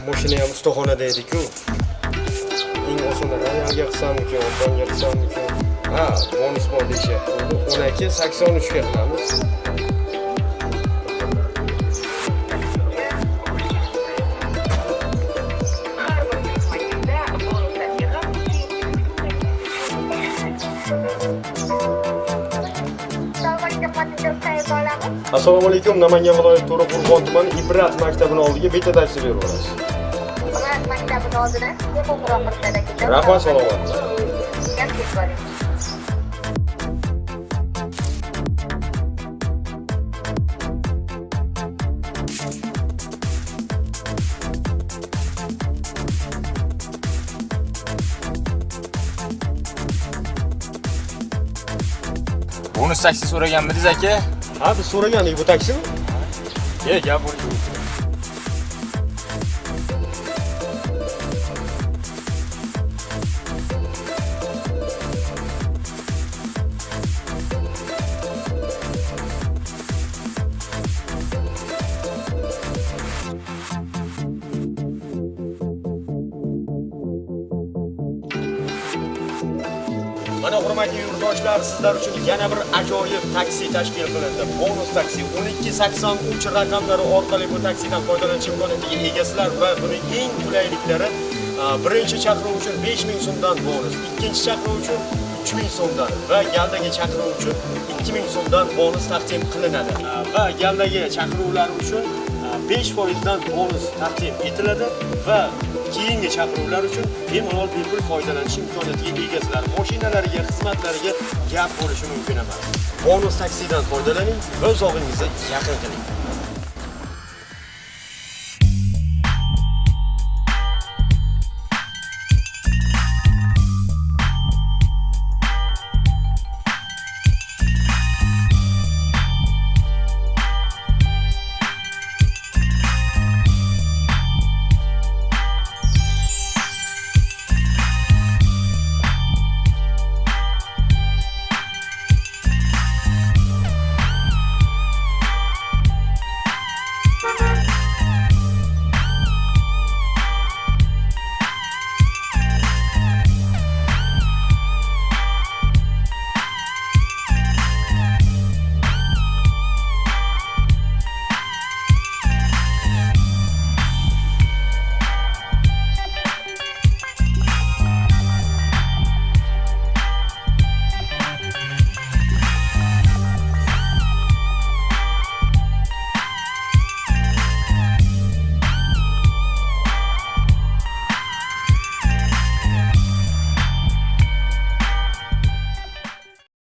mashina ham ustaxonada edi-ku. Eng osonlari ayolga qilsammikin, o'rtonga qilsammikin. Ha, bonus bor deyishyapti. 12.83 ga qilamiz. Assalomu alaykum. Namangan viloyati To'raqo'rg'on tumani Ibrat maktabining oldiga beta taksi beramiz. Ibrat maktabining oldidan To'raqo'rg'on. Rahmat, salomat. Bonus taksi so'raganmidingiz aka? Ha, biz so'ragandik bu taksimi? Gap bo'lishi. Mana hurmatli yurtdoshlar, sizlar uchun yana bir ajoyib taksi tashkil qilindi. Bonus taksi 1283 raqamlari orqali bu taksidan foydalanish imkoniyatiga egasizlar va buning eng qulayliklari birinchi chaqiruv uchun 5000 so'mdan bonus, ikkinchi chaqiruv uchun 3000 so'mdan va galdagi chaqiruv uchun 2000 so'mdan bonus taqdim qilinadi. Va galdagi chaqiruvlar uchun 5% dan bonus taqdim etiladi va keyingi chaqiruvlar uchun bemalol bepul foydalanish imkoniyatiga egasizlar. Mashinalariga, xizmatlariga gap bo'lishi mumkin emas. Bonus taksidan foydalaning, o'z og'ingizni yaqin qiling.